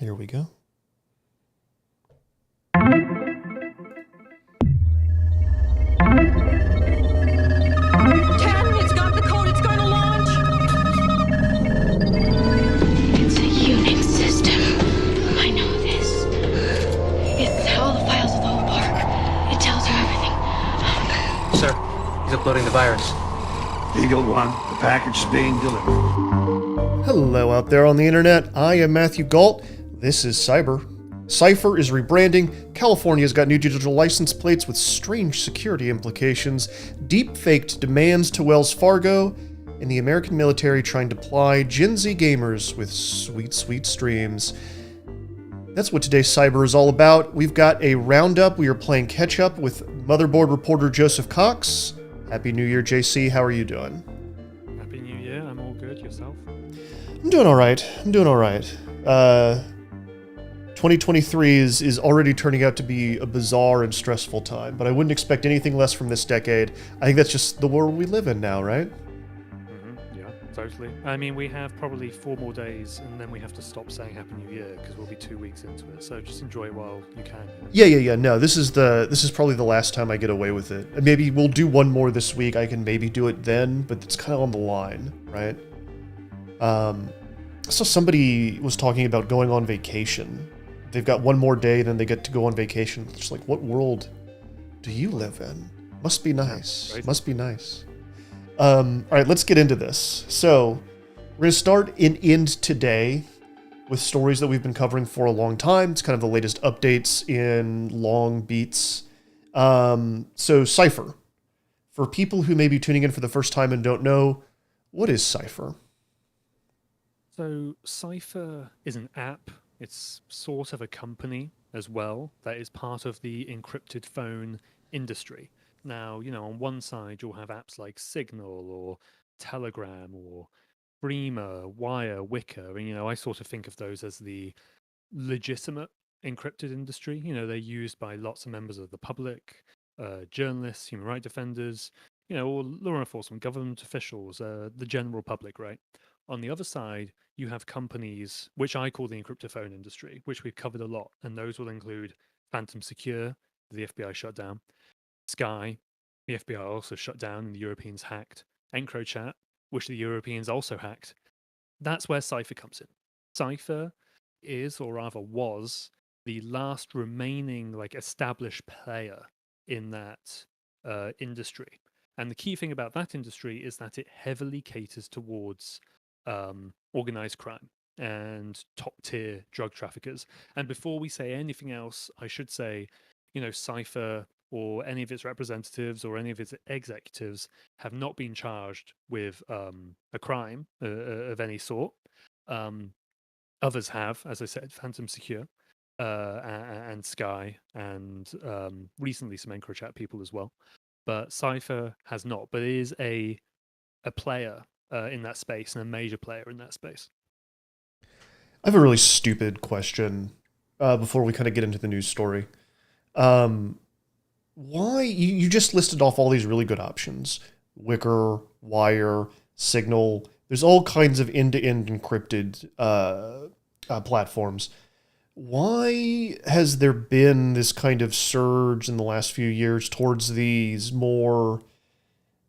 Here we go. It's got the code. It's going to launch. It's a Unix system. I know this. It's all the files of the whole park. It tells you everything. Sir, he's uploading the virus. Eagle 1, the package is being delivered. Hello out there on the internet. I am Matthew Galt. This is Cyber. Cipher is rebranding. California's got new digital license plates with strange security implications. Deep-faked demands to Wells Fargo. And the American military trying to ply Gen Z gamers with sweet, sweet streams. That's what today's Cyber is all about. We've got a roundup. We are playing catch-up with Motherboard reporter Joseph Cox. Happy New Year, JC. How are you doing? Happy New Year. I'm all good. Yourself? I'm doing all right. 2023 is already turning out to be a bizarre and stressful time, but I wouldn't expect anything less from this decade. I think that's just the world we live in now, right? Yeah, totally. I mean, we have probably 4 more days, and then we have to stop saying Happy New Year because we'll be 2 weeks into it. So just enjoy it while you can. Yeah. No, this is probably the last time I get away with it. Maybe we'll do one more this week. I can maybe do it then, but it's kind of on the line, right? So somebody was talking about going on vacation. They've got one more day, then they get to go on vacation. It's just like, what world do you live in? Must be nice. Right. Must be nice. All right, let's get into this. So we're going to start and end today with stories that we've been covering for a long time. It's kind of the latest updates in long beats. So Cipher. For people who may be tuning in for the first time and don't know, what is Cipher? So Cipher is an app. It's sort of a company as well that is part of the encrypted phone industry. Now, on one side, you'll have apps like Signal or Telegram or Bremer, Wire, Wicker. And, I sort of think of those as the legitimate encrypted industry. They're used by lots of members of the public, journalists, human rights defenders, or law enforcement, government officials, the general public, right? On the other side, you have companies, which I call the encrypted phone industry, which we've covered a lot. And those will include Phantom Secure, the FBI shut down, Sky, the FBI also shut down and the Europeans hacked, EncroChat, which the Europeans also hacked. That's where Cipher comes in. Cipher is, or rather was, the last remaining established player in that industry. And the key thing about that industry is that it heavily caters towards organized crime and top tier drug traffickers. And before we say anything else, I should say, Cipher or any of its representatives or any of its executives have not been charged with a crime of any sort. Others have, as I said, Phantom Secure and Sky, and recently some EncroChat people as well. But Cipher has not, but it is a player in that space and a major player in that space. I have a really stupid question before we kind of get into the news story. Why you just listed off all these really good options: Wicker, Wire, Signal. There's all kinds of end-to-end encrypted platforms. Why has there been this kind of surge in the last few years towards these more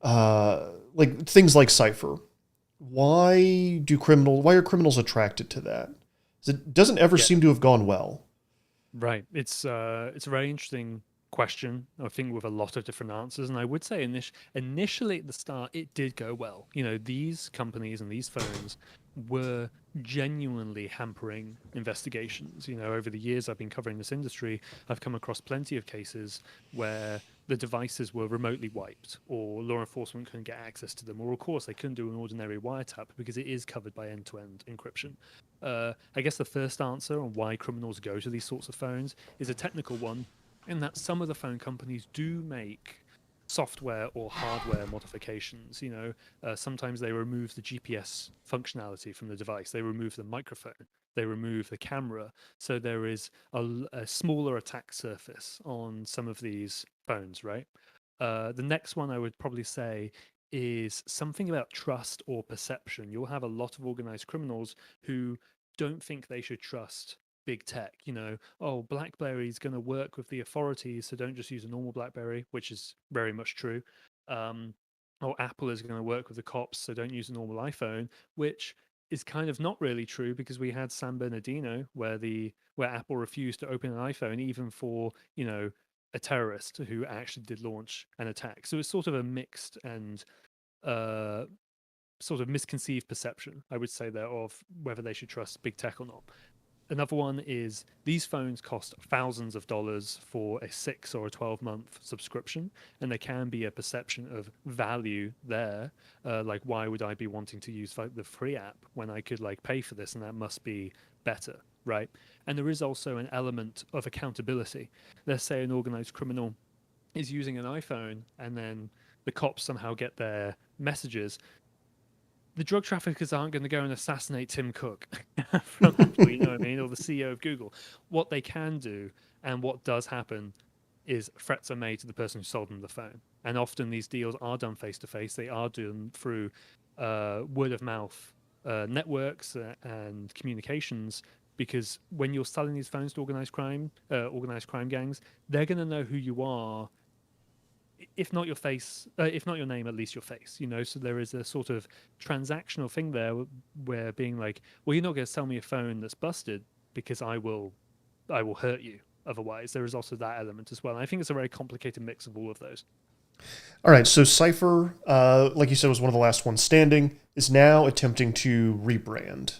things like Cipher? Why are criminals attracted to that? It doesn't ever seem to have gone well. Right. It's a very interesting question, I think, with a lot of different answers. And I would say initially at the start, it did go well. These companies and these phones were genuinely hampering investigations. Over the years I've been covering this industry, I've come across plenty of cases where the devices were remotely wiped, or law enforcement couldn't get access to them, or of course they couldn't do an ordinary wiretap because it is covered by end-to-end encryption. I guess the first answer on why criminals go to these sorts of phones is a technical one, in that some of the phone companies do make software or hardware modifications. Sometimes they remove the GPS functionality from the device, they remove the microphone, they remove the camera, so there is a smaller attack surface on some of these phones, right? The next one I would probably say is something about trust or perception. You'll have a lot of organized criminals who don't think they should trust big tech. Oh, BlackBerry is going to work with the authorities, so don't just use a normal BlackBerry, which is very much true. Um, or Apple is going to work with the cops, so don't use a normal iPhone, which is kind of not really true because we had San Bernardino where Apple refused to open an iPhone even for a terrorist who actually did launch an attack. So it's sort of a mixed and uh, sort of misconceived perception, I would say, there of whether they should trust big tech or not. Another one is these phones cost thousands of dollars for a 6 or a 12-month subscription, and there can be a perception of value there. Like, why would I be wanting to use the free app when I could pay for this, and that must be better, right? And there is also an element of accountability. Let's say an organized criminal is using an iPhone, and then the cops somehow get their messages. The drug traffickers aren't going to go and assassinate Tim Cook from Apple, you know what I mean, or the CEO of Google. What they can do, and what does happen, is threats are made to the person who sold them the phone. And often these deals are done face to face. They are done through word of mouth networks and communications. Because when you're selling these phones to organized crime gangs, they're going to know who you are, if not your face, if not your name, at least your face, So there is a sort of transactional thing there where being like, well, you're not going to sell me a phone that's busted because I will hurt you otherwise. There is also that element as well. And I think it's a very complicated mix of all of those. All right, so Cipher, like you said, was one of the last ones standing, is now attempting to rebrand.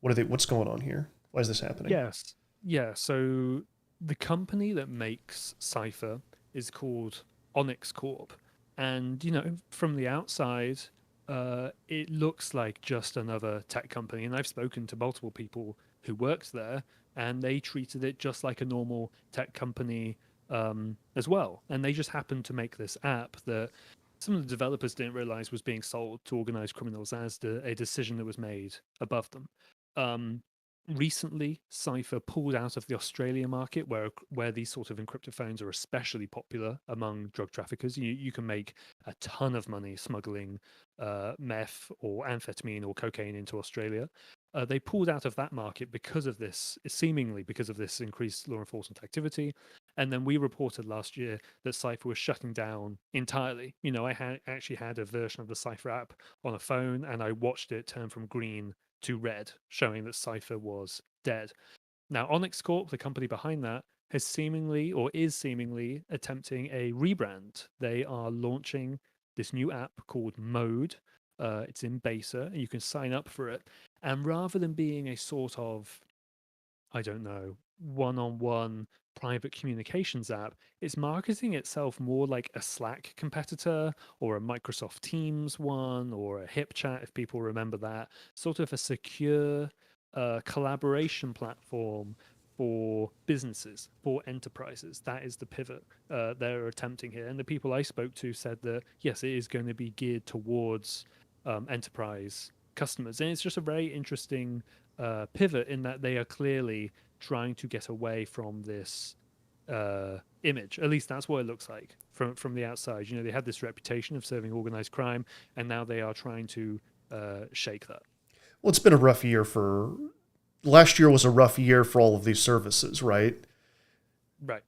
What's going on here? Why is this happening? Yes. Yeah. So the company that makes Cipher is called Onyx Corp. And, from the outside, it looks like just another tech company. And I've spoken to multiple people who worked there, and they treated it just like a normal tech company as well. And they just happened to make this app that some of the developers didn't realize was being sold to organized criminals as a decision that was made above them. Recently, Cipher pulled out of the Australia market, where these sort of encrypted phones are especially popular among drug traffickers. You can make a ton of money smuggling meth or amphetamine or cocaine into Australia. They pulled out of that market seemingly because of this increased law enforcement activity. And then we reported last year that Cipher was shutting down entirely. I actually had a version of the Cipher app on a phone, and I watched it turn from green to red, showing that Cipher was dead. Now, Onyx Corp, the company behind that, is seemingly attempting a rebrand. They are launching this new app called Mode. It's in beta, and you can sign up for it. And rather than being a sort of, I don't know, one-on-one private communications app, it's marketing itself more like a Slack competitor or a Microsoft Teams one or a HipChat, if people remember that, sort of a secure collaboration platform for businesses, for enterprises. That is the pivot they're attempting here. And the people I spoke to said that, yes, it is going to be geared towards enterprise customers. And it's just a very interesting pivot in that they are clearly trying to get away from this image. At least that's what it looks like from the outside. They had this reputation of serving organized crime, and now they are trying to shake that. Well, it's been a rough year last year was a rough year for all of these services, right? Right.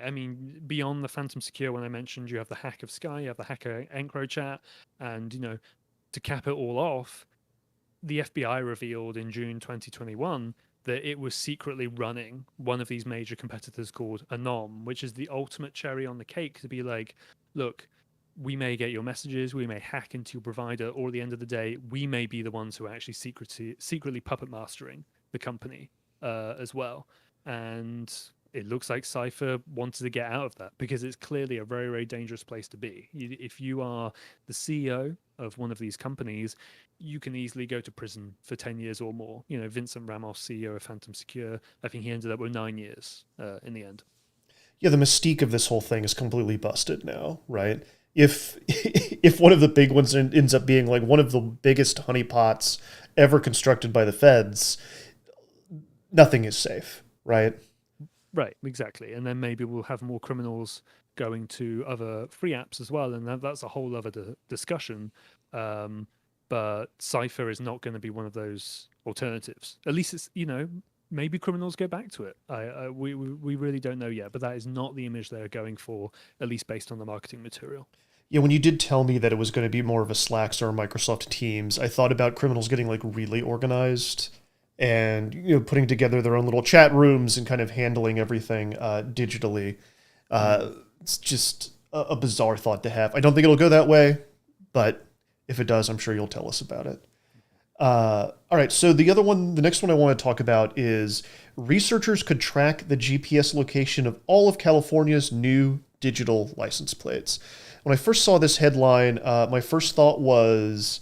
I mean, beyond the Phantom Secure, when I mentioned you have the hack of Sky, you have the hacker EncroChat, and, to cap it all off, the FBI revealed in June 2021 that it was secretly running one of these major competitors called Anom, which is the ultimate cherry on the cake to be like, look, we may get your messages, we may hack into your provider, or at the end of the day, we may be the ones who are actually secretly puppet mastering the company as well. And it looks like Cipher wanted to get out of that because it's clearly a very, very dangerous place to be. If you are the CEO of one of these companies, you can easily go to prison for 10 years or more. Vincent Ramos, CEO of Phantom Secure, I think he ended up with 9 years in the end. Yeah, the mystique of this whole thing is completely busted now, right? If if one of the big ones ends up being like one of the biggest honeypots ever constructed by the feds, nothing is safe, right? Right, exactly. And then maybe we'll have more criminals going to other free apps as well, and that's a whole other discussion. But Cipher is not going to be one of those alternatives. At least it's maybe criminals go back to it. We really don't know yet, but that is not the image they're going for, at least based on the marketing material. Yeah, when you did tell me that it was going to be more of a Slack or Microsoft Teams, I thought about criminals getting like really organized and putting together their own little chat rooms and kind of handling everything digitally. It's just a bizarre thought to have. I don't think it'll go that way, but if it does, I'm sure you'll tell us about it. All right, so the next one I want to talk about is researchers could track the GPS location of all of California's new digital license plates. When I first saw this headline, my first thought was,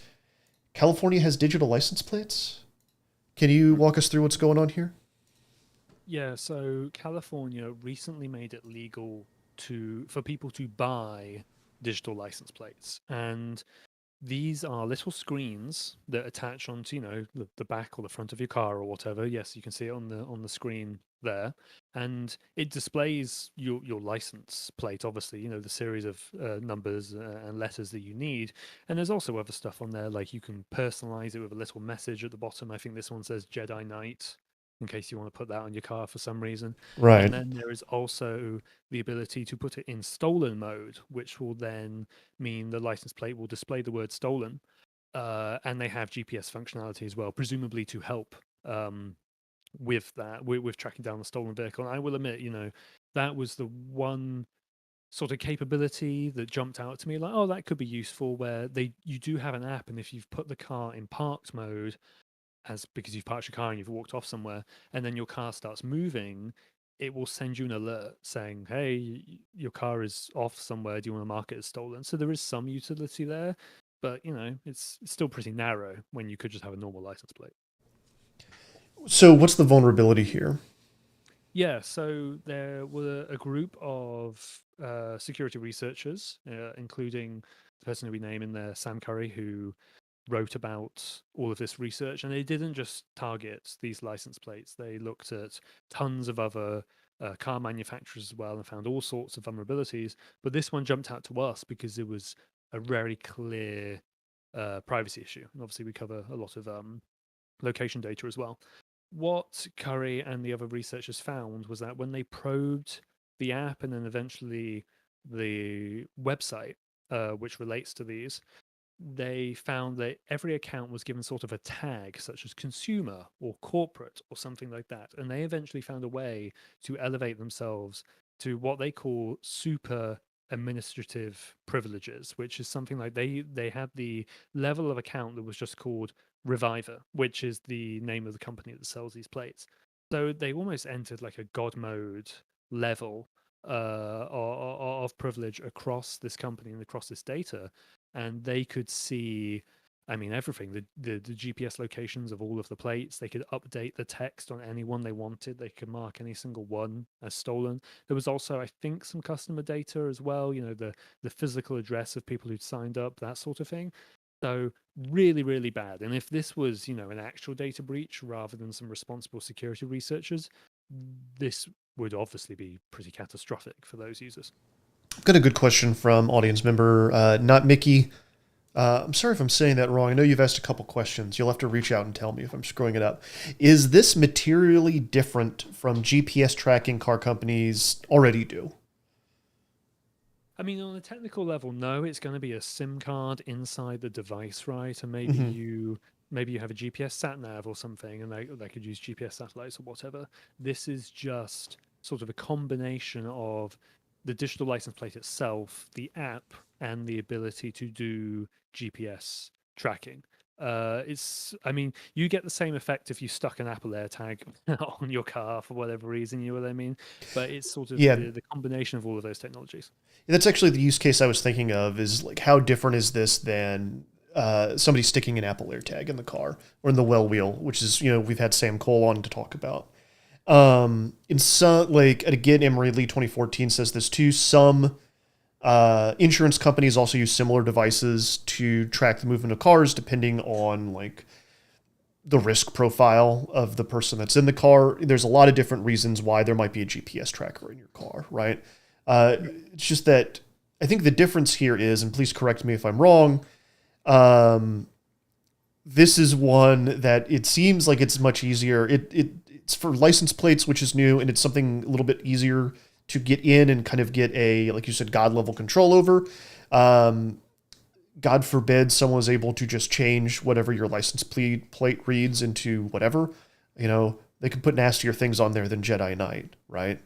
California has digital license plates? Can you walk us through what's going on here? Yeah, so California recently made it legal for people to buy digital license plates, and these are little screens that attach onto the back or the front of your car or whatever. Yes, you can see it on the screen there, and it displays your license plate, obviously, the series of numbers and letters that you need. And there's also other stuff on there, like you can personalize it with a little message at the bottom. I think this one says Jedi Knight, in case you want to put that on your car for some reason. Right. And then there is also the ability to put it in stolen mode, which will then mean the license plate will display the word stolen. And they have GPS functionality as well, presumably to help with that, with tracking down the stolen vehicle. And I will admit, that was the one sort of capability that jumped out to me, like, oh, that could be useful, where you do have an app, and if you've put the car in parked mode, because you've parked your car and you've walked off somewhere, and then your car starts moving, it will send you an alert saying, hey, your car is off somewhere, do you want to mark it as stolen? So there is some utility there, but it's still pretty narrow when you could just have a normal license plate. So what's the vulnerability here? Yeah, so there were a group of security researchers, including the person who we name in there, Sam Curry, who wrote about all of this research. And they didn't just target these license plates. They looked at tons of other car manufacturers as well and found all sorts of vulnerabilities. But this one jumped out to us because it was a very clear privacy issue. And obviously, we cover a lot of location data as well. What Curry and the other researchers found was that when they probed the app and then eventually the website, which relates to these, they found that every account was given sort of a tag, such as consumer or corporate or something like that. And they eventually found a way to elevate themselves to what they call super administrative privileges, which is something like they had the level of account that was just called Reviver, which is the name of the company that sells these plates. So they almost entered like a god mode level of privilege across this company and across this data, and they could see, I mean, everything, the GPS locations of all of the plates. They could update the text on any one they wanted. They could mark any single one as stolen. There was also, I think, some customer data as well, the physical address of people who'd signed up, that sort of thing. So really, really bad. And if this was, an actual data breach rather than some responsible security researchers, this would obviously be pretty catastrophic for those users. Got a good question from audience member, not Mickey. I'm sorry if I'm saying that wrong. I know you've asked a couple questions. You'll have to reach out and tell me if I'm screwing it up. Is this materially different from GPS tracking car companies already do? I mean, on a technical level, no. It's going to be a SIM card inside the device, right? And maybe you have a GPS sat nav or something, and they could use GPS satellites or whatever. This is just sort of a combination of the digital license plate itself, the app, and the ability to do GPS tracking. I mean, you get the same effect if you stuck an Apple AirTag on your car for whatever reason, you know what I mean? But it's sort of the combination of all of those technologies. That's actually the use case I was thinking of, is like, how different is this than somebody sticking an Apple AirTag in the car or in the well wheel, which is, we've had Sam Cole on to talk about. In some, like, again, Emery Lee 2014 says this too. Some insurance companies also use similar devices to track the movement of cars, depending on like the risk profile of the person that's in the car. There's a lot of different reasons why there might be a GPS tracker in your car, right? It's just that I think the difference here is, and please correct me if I'm wrong, this is one that it seems like it's much easier. it's for license plates, which is new, and it's something a little bit easier to get in and kind of get a, like you said, God level control over. Um, God forbid someone was able to just change whatever your license plate reads into whatever. You know, they could put nastier things on there than Jedi Knight, right?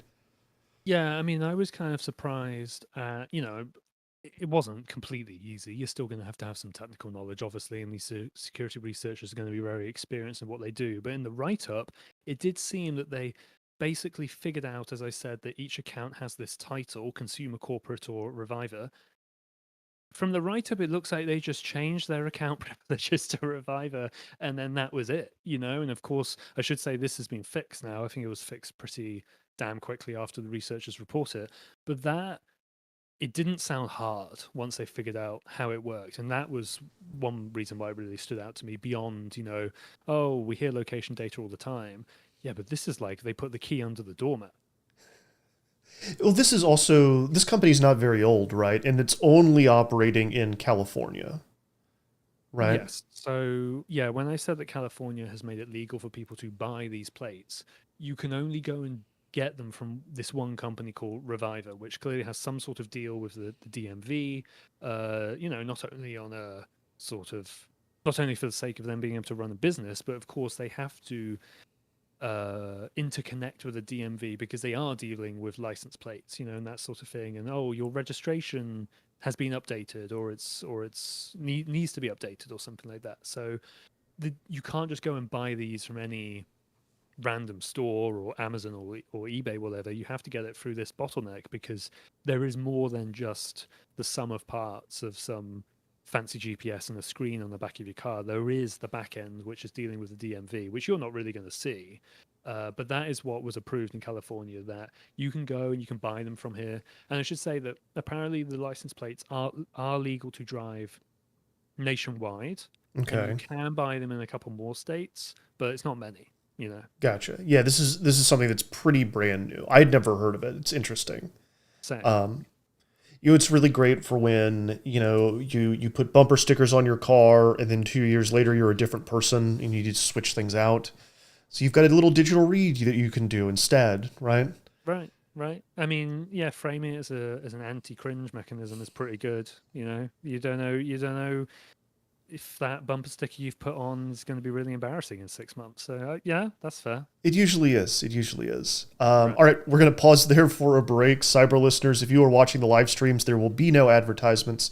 Yeah, I mean, I was kind of surprised at, it wasn't completely easy. You're still going to have some technical knowledge, obviously, and these security researchers are going to be very experienced in what they do. But in the write up, it did seem that they basically figured out, as I said, that each account has this title, consumer, corporate, or reviver. From the write up, it looks like they just changed their account privileges to reviver, and then that was it, And of course, I should say this has been fixed now. I think it was fixed pretty damn quickly after the researchers report it. But that it didn't sound hard once they figured out how it worked. And that was one reason why it really stood out to me beyond, oh, we hear location data all the time. Yeah, but this is like they put the key under the doormat. Well, this company's not very old, right? And it's only operating in California, right? Yes. So, yeah, when I said that California has made it legal for people to buy these plates, you can only go and get them from this one company called Reviver, which clearly has some sort of deal with the DMV, not only on a sort of, not only for the sake of them being able to run a business, but of course they have to interconnect with the DMV because they are dealing with license plates, and that sort of thing. And oh, your registration has been updated, or needs to be updated, or something like that. So you can't just go and buy these from any random store or Amazon or eBay, whatever. You have to get it through this bottleneck because there is more than just the sum of parts of some fancy GPS and a screen on the back of your car. There is the back end, which is dealing with the DMV, which you're not really going to see. But that is what was approved in California, that you can go and you can buy them from here. And I should say that apparently the license plates are legal to drive nationwide. And you Okay. can buy them in a couple more states, but it's not many. Gotcha. Yeah, this is something that's pretty brand new. I'd never heard of it. It's interesting. Same. It's really great for when, you put bumper stickers on your car and then 2 years later you're a different person and you need to switch things out. So you've got a little digital read that you can do instead, right? Right. I mean, yeah, framing it as an anti-cringe mechanism is pretty good. You don't know if that bumper sticker you've put on is going to be really embarrassing in 6 months. So yeah, that's fair. It usually is. It usually is. Right. All right, we're going to pause there for a break. Cyber listeners, if you are watching the live streams, there will be no advertisements.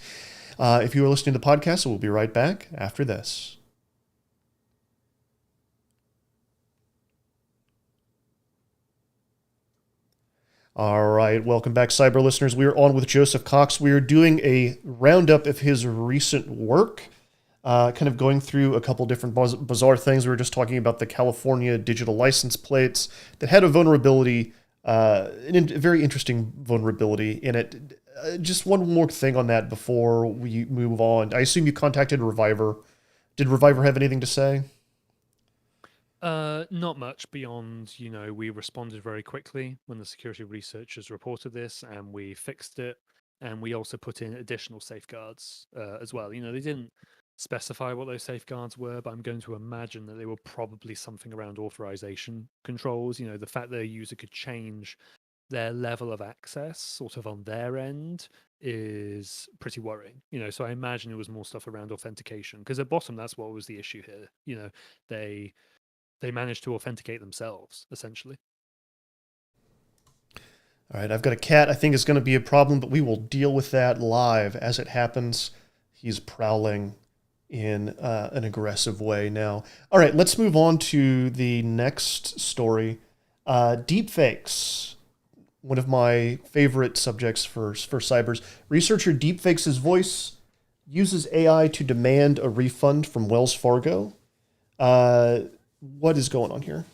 If you are listening to the podcast, we'll be right back after this. All right, welcome back, cyber listeners. We are on with Joseph Cox. We are doing a roundup of his recent work. Kind of going through a couple different bizarre things. We were just talking about the California digital license plates that had a vulnerability, a very interesting vulnerability in it. Just one more thing on that before we move on. I assume you contacted Reviver. Did Reviver have anything to say? Not much beyond, we responded very quickly when the security researchers reported this, and we fixed it, and we also put in additional safeguards as well. They didn't specify what those safeguards were, but I'm going to imagine that they were probably something around authorization controls. The fact that a user could change their level of access sort of on their end is pretty worrying. So I imagine it was more stuff around authentication, because at bottom that's what was the issue here. They managed to authenticate themselves, essentially. All right, I've got a cat I think is going to be a problem, but we will deal with that live as it happens. He's prowling in an aggressive way now. All right, let's move on to the next story. Deepfakes, one of my favorite subjects for cybers. Researcher deepfakes his voice, uses AI to demand a refund from Wells Fargo. What is going on here?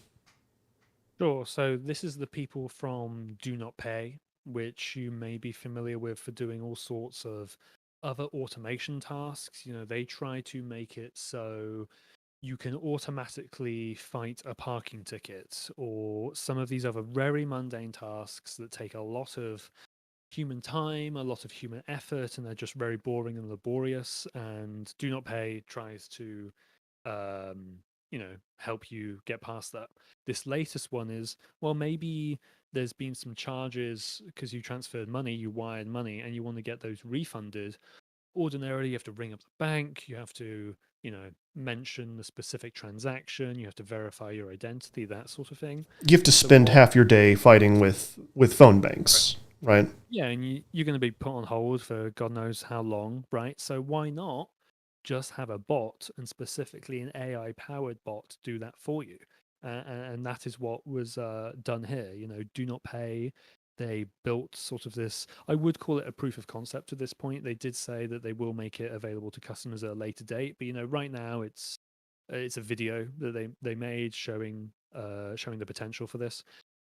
Sure. So this is the people from Do Not Pay, which you may be familiar with for doing all sorts of other automation tasks. They try to make it so you can automatically fight a parking ticket or some of these other very mundane tasks that take a lot of human time, a lot of human effort, and they're just very boring and laborious. And Do Not Pay tries to help you get past that. This latest one is, well, maybe there's been some charges because you transferred money, you wired money, and you want to get those refunded. Ordinarily, you have to ring up the bank, you have to, mention the specific transaction, you have to verify your identity, that sort of thing. You have to spend half your day fighting with phone banks, right? Yeah, and you're going to be put on hold for God knows how long, right? So why not just have a bot, and specifically an AI-powered bot, do that for you? And that is what was done here. Do not pay. They built sort of this, I would call it a proof of concept at this point. They did say that they will make it available to customers at a later date, but right now it's a video that they made showing the potential for this,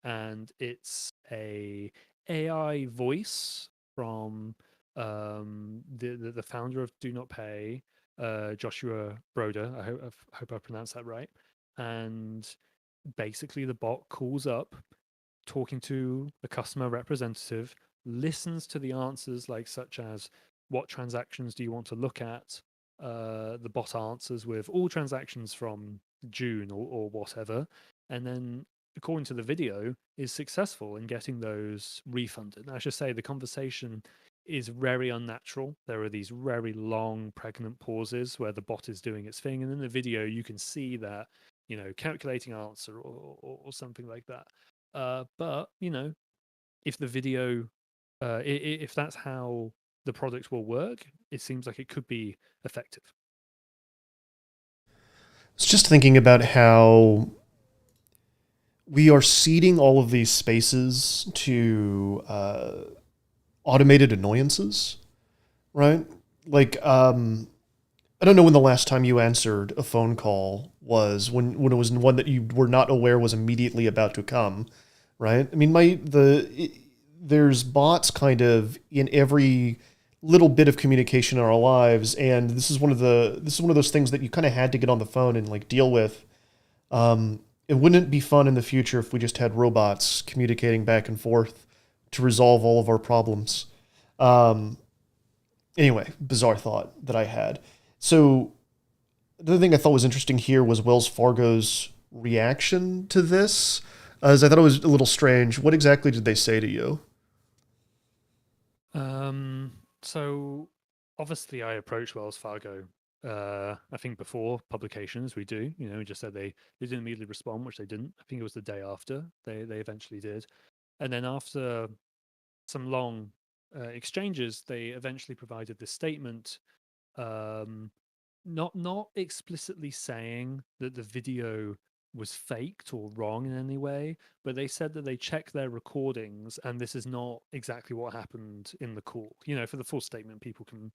and it's a AI voice from the founder of Do Not Pay, Joshua Broder. I hope I pronounced that right. And basically, the bot calls up, talking to a customer representative, listens to the answers, such as, what transactions do you want to look at? The bot answers with all transactions from June or whatever, and then, according to the video, is successful in getting those refunded. Now, I should say the conversation is very unnatural. There are these very long, pregnant pauses where the bot is doing its thing, and in the video you can see that, calculating answer or something like that. But if the video, if that's how the product will work, it seems like it could be effective. I was just thinking about how we are seeding all of these spaces to automated annoyances, right? I don't know when the last time you answered a phone call was, when it was one that you were not aware was immediately about to come, right? I mean, there's bots kind of in every little bit of communication in our lives, and this is one of those things that you kind of had to get on the phone and deal with. It wouldn't be fun in the future if we just had robots communicating back and forth to resolve all of our problems. Anyway, bizarre thought that I had. So the other thing I thought was interesting here was Wells Fargo's reaction to this, as I thought it was a little strange. What exactly did they say to you? So obviously I approached Wells Fargo, I think before publications. We do, we just said they didn't immediately respond, which they didn't. I think it was the day after they eventually did. And then after some long exchanges, they eventually provided this statement, not explicitly saying that the video was faked or wrong in any way, but they said that they checked their recordings and this is not exactly what happened in the call. For the full statement, people can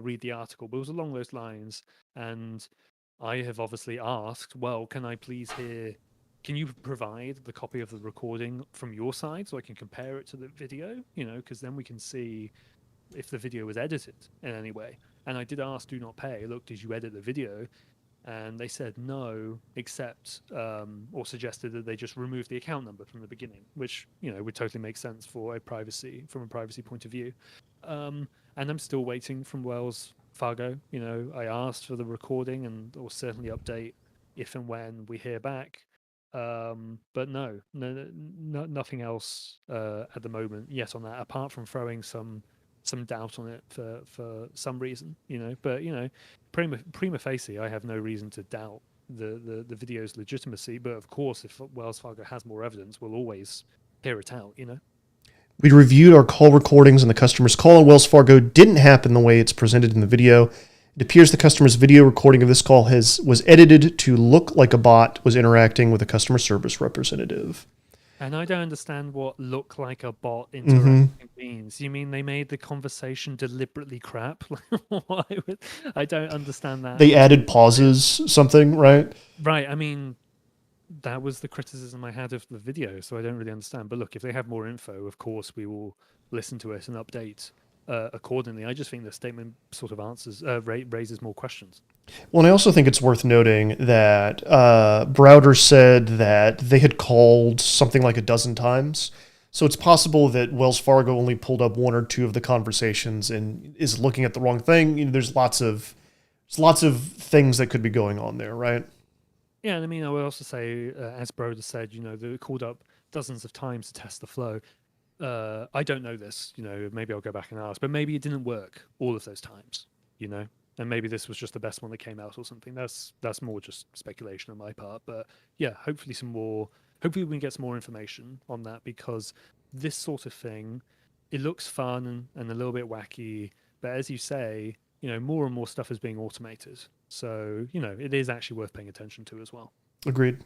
read the article, but it was along those lines. And I have obviously asked, well, can you provide the copy of the recording from your side so I can compare it to the video? Because then we can see if the video was edited in any way. And I did ask Do Not Pay, look, did you edit the video? And they said no, except or suggested that they just remove the account number from the beginning, which would totally make sense from a privacy point of view. And I'm still waiting from Wells Fargo. I asked for the recording and will certainly update if and when we hear back. But no, nothing else at the moment yet on that, apart from throwing some doubt on it for some reason, But prima facie, I have no reason to doubt the video's legitimacy. But of course, if Wells Fargo has more evidence, we'll always hear it out. We reviewed our call recordings, and the customer's call on Wells Fargo didn't happen the way it's presented in the video. It appears the customer's video recording of this call was edited to look like a bot was interacting with a customer service representative. And I don't understand what "look like a bot" interacting means. You mean they made the conversation deliberately crap? I don't understand that. They added pauses, something, right? Right. I mean, that was the criticism I had of the video, so I don't really understand. But look, if they have more info, of course we will listen to it and update accordingly. I just think the statement sort of raises more questions. Well, and I also think it's worth noting that Browder said that they had called something like a dozen times. So it's possible that Wells Fargo only pulled up one or two of the conversations and is looking at the wrong thing. There's lots of things that could be going on there, right? Yeah, and I mean, I would also say, as Broder said, they called up dozens of times to test the flow. I don't know this, maybe I'll go back and ask, but maybe it didn't work all of those times, you know, and maybe this was just the best one that came out or something. That's more just speculation on my part, but yeah, hopefully we can get some more information on that, because this sort of thing, it looks fun and a little bit wacky, but as you say, more and more stuff is being automated, so it is actually worth paying attention to as well. Agreed.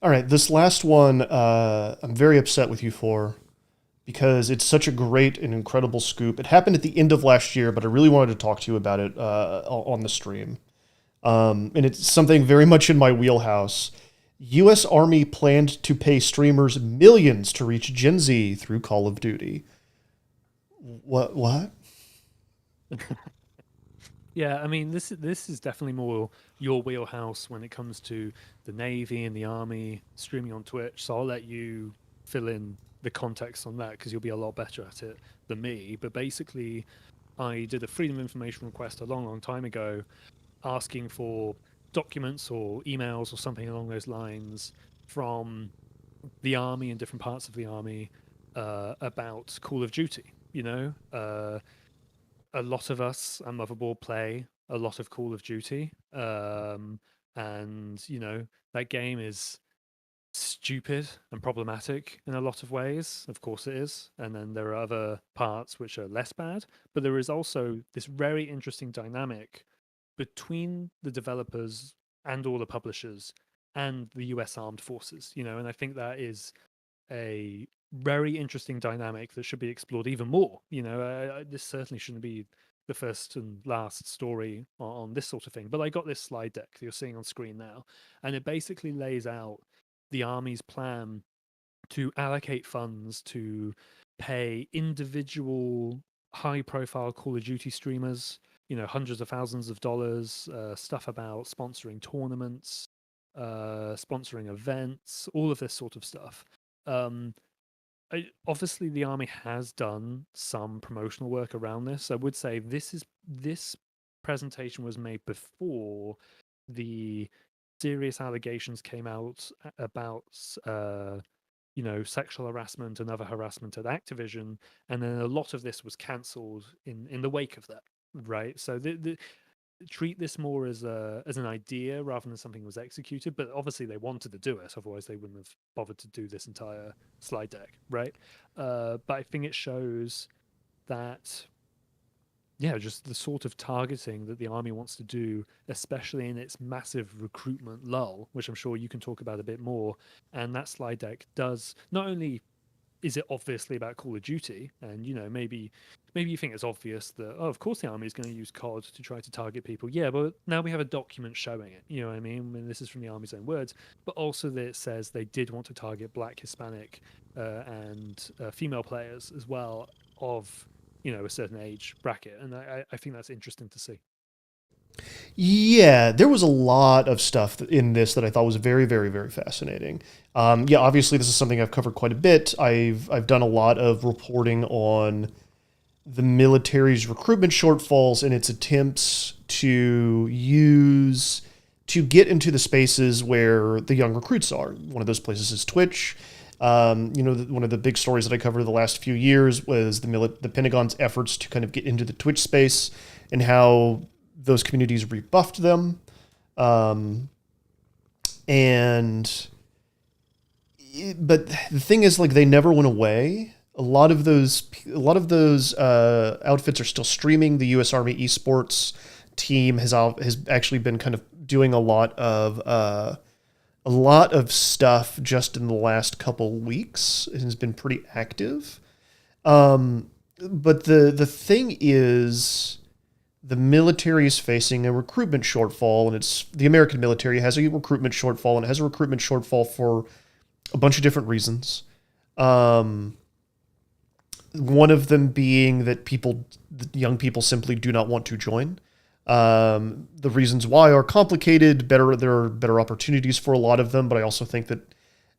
All right, this last one, I'm very upset with you for, because it's such a great and incredible scoop. It happened at the end of last year, but I really wanted to talk to you about it on the stream. And it's something very much in my wheelhouse. U.S. Army planned to pay streamers millions to reach Gen Z through Call of Duty. What? Yeah, I mean, this is definitely more your wheelhouse when it comes to the Navy and the Army streaming on Twitch. So I'll let you fill in the context on that, because you'll be a lot better at it than me. But basically, I did a Freedom of Information request a long, long time ago, asking for documents or emails or something along those lines from the Army and different parts of the Army about Call of Duty. A lot of us at Motherboard play a lot of Call of Duty, and that game is stupid and problematic in a lot of ways. Of course it is. And then there are other parts which are less bad, but there is also this very interesting dynamic between the developers and all the publishers and the US Armed Forces, and I think that is a very interesting dynamic that should be explored even more. This certainly shouldn't be the first and last story on this sort of thing, but I got this slide deck that you're seeing on screen now, and it basically lays out the Army's plan to allocate funds to pay individual high profile Call of Duty streamers, hundreds of thousands of dollars, stuff about sponsoring tournaments, sponsoring events, all of this sort of stuff. Obviously, the Army has done some promotional work around this. I would say this presentation was made before the serious allegations came out about sexual harassment and other harassment at Activision, and then a lot of this was cancelled in the wake of that, right? So treat this more as an idea rather than something that was executed, but obviously they wanted to do it, otherwise they wouldn't have bothered to do this entire slide deck, right? But I think it shows that just the sort of targeting that the Army wants to do, especially in its massive recruitment lull, which I'm sure you can talk about a bit more. And that slide deck does not only is it obviously about Call of Duty, and maybe you think it's obvious that of course the Army is going to use COD to try to target people. Yeah, but now we have a document showing it. You know what I mean? This is from the Army's own words, but also that it says they did want to target Black, Hispanic, and female players as well of a certain age bracket, and I think that's interesting to see. Yeah, there was a lot of stuff in this that I thought was very, very, very fascinating. Obviously, this is something I've covered quite a bit. I've done a lot of reporting on the military's recruitment shortfalls and its attempts to get into the spaces where the young recruits are. One of those places is Twitch. One of the big stories that I covered the last few years was the Pentagon's efforts to kind of get into the Twitch space and how those communities rebuffed them. But the thing is, like, they never went away. A lot of those outfits are still streaming. The U.S. Army esports team has actually been kind of doing a lot of stuff just in the last couple weeks. It has been pretty active. But the thing is, the military is facing a recruitment shortfall, and the American military has a recruitment shortfall, and it has a recruitment shortfall for a bunch of different reasons. One of them being that young people simply do not want to join. The reasons why are complicated. There are better opportunities for a lot of them, but I also think that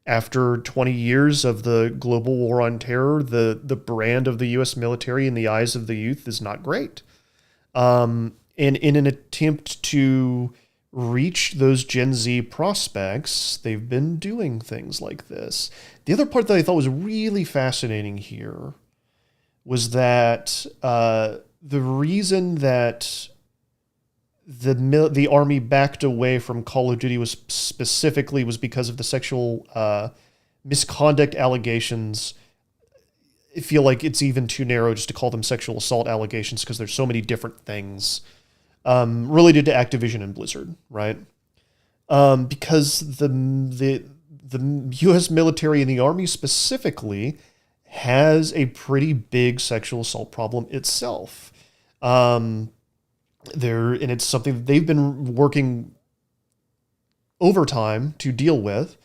after 20 years of the global war on terror, the brand of the U.S. military in the eyes of the youth is not great. And in an attempt to reach those Gen Z prospects, they've been doing things like this. The other part that I thought was really fascinating here was that the reason that the army backed away from Call of Duty was because of the sexual misconduct allegations. I feel like it's even too narrow just to call them sexual assault allegations because there's so many different things related to Activision and Blizzard, right? Because the U.S. military and the Army specifically has a pretty big sexual assault problem itself. And it's something that they've been working overtime to deal with.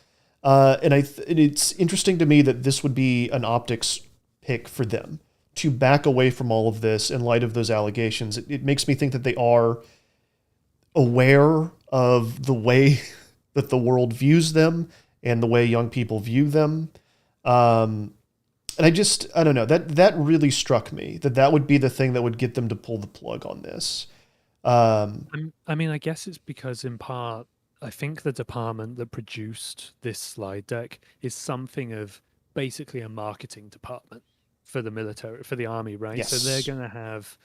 And it's interesting to me that this would be an optics pick for them to back away from all of this in light of those allegations. It makes me think that they are aware of the way that the world views them and the way young people view them. And I don't know, that really struck me, that would be the thing that would get them to pull the plug on this. I mean, I guess it's because in part, I think the department that produced this slide deck is something of basically a marketing department for the military, for the army, right? Yes. So they're going to have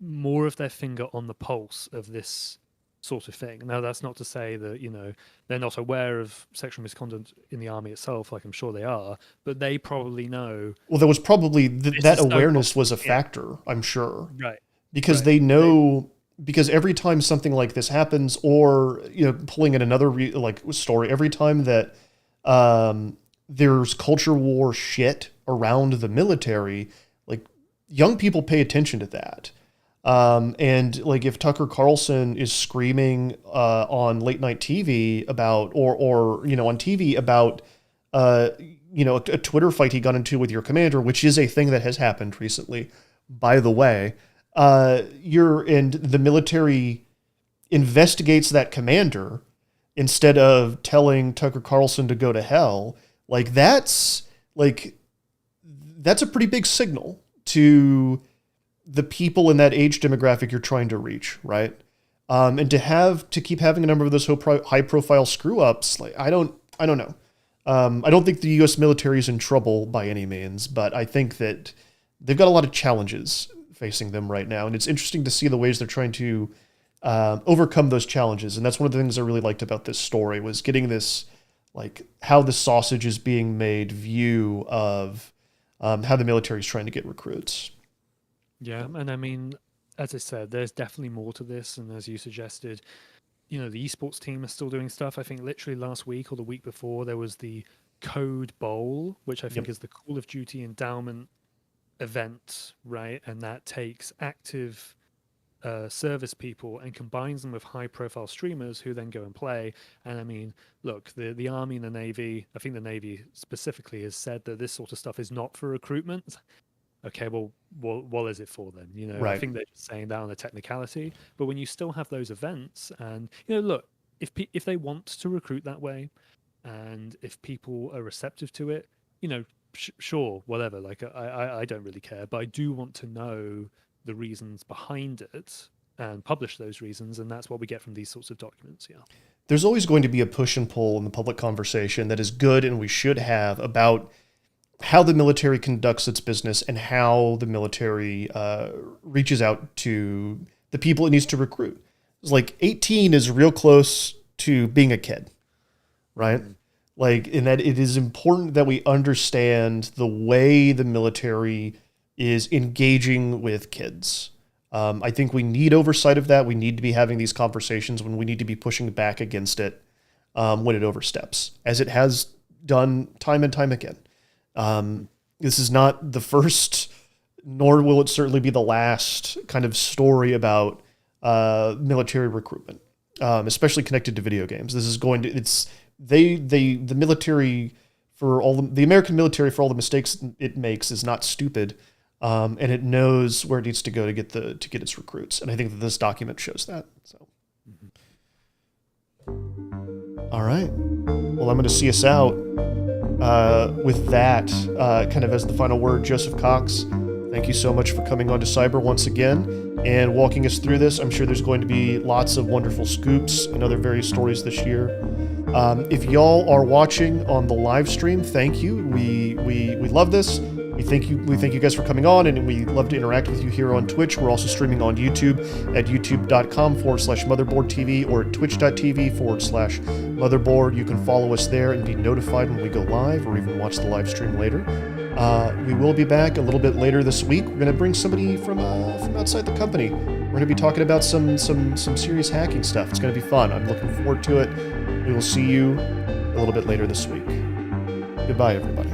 more of their finger on the pulse of this sort of thing. Now, that's not to say that, you know, they're not aware of sexual misconduct in the army itself, like I'm sure they are, but they probably know. Well, there was probably that awareness was a factor, I'm sure. Right. Because they know, because every time something like this happens, or, you know, pulling in another story, every time that there's culture war shit around the military, like, young people pay attention to that. And like, if Tucker Carlson is screaming on late night TV about, or you know, on TV about, you know, a Twitter fight he got into with your commander, which is a thing that has happened recently, by the way, and the military investigates that commander instead of telling Tucker Carlson to go to hell, that's a pretty big signal to the people in that age demographic you're trying to reach, right? And to keep having a number of those high profile screw ups, I don't know. I don't think the U.S. military is in trouble by any means, but I think that they've got a lot of challenges facing them right now, and it's interesting to see the ways they're trying to overcome those challenges. And that's one of the things I really liked about this story, was getting this, like, how the sausage is being made view of how the military is trying to get recruits. Yeah, and I mean, as I said, there's definitely more to this, and as you suggested, you know, the esports team is still doing stuff. I think literally last week or the week before, there was the Code Bowl, which I think is the Call of Duty endowment event, right? And that takes active service people and combines them with high-profile streamers who then go and play. And I mean, look, the Army and the Navy, I think the Navy specifically has said that this sort of stuff is not for recruitment. Okay, well, what is it for then? You know, Right. I think they're just saying that on a technicality. But when you still have those events, and, you know, look, if they want to recruit that way, and if people are receptive to it, you know, sure, whatever. Like, I don't really care, but I do want to know the reasons behind it and publish those reasons, and that's what we get from these sorts of documents. Yeah. There's always going to be a push and pull in the public conversation that is good and we should have about how the military conducts its business and how the military reaches out to the people it needs to recruit. It's like 18 is real close to being a kid, right? Mm-hmm. Like, in that it is important that we understand the way the military is engaging with kids. I think we need oversight of that. We need to be having these conversations when we need to be pushing back against it when it oversteps, as it has done time and time again. This is not the first, nor will it certainly be the last kind of story about military recruitment, especially connected to video games. This is going to, the military, for all the American military, for all the mistakes it makes, is not stupid, and it knows where it needs to go to get its recruits. And I think that this document shows that. So, all right. Well, I'm going to see us out with that kind of as the final word. Joseph Cox, Thank you so much for coming on to Cyber once again and walking us through this. I'm sure there's going to be lots of wonderful scoops and other various stories this year. If y'all are watching on the live stream, thank you. We love this. We thank you guys for coming on, and we love to interact with you here on Twitch. We're also streaming on YouTube at youtube.com/motherboardtv or at twitch.tv/motherboard. You can follow us there and be notified when we go live, or even watch the live stream later. We will be back a little bit later this week. We're going to bring somebody from outside the company. We're going to be talking about some serious hacking stuff. It's going to be fun. I'm looking forward to it. We will see you a little bit later this week. Goodbye, everybody.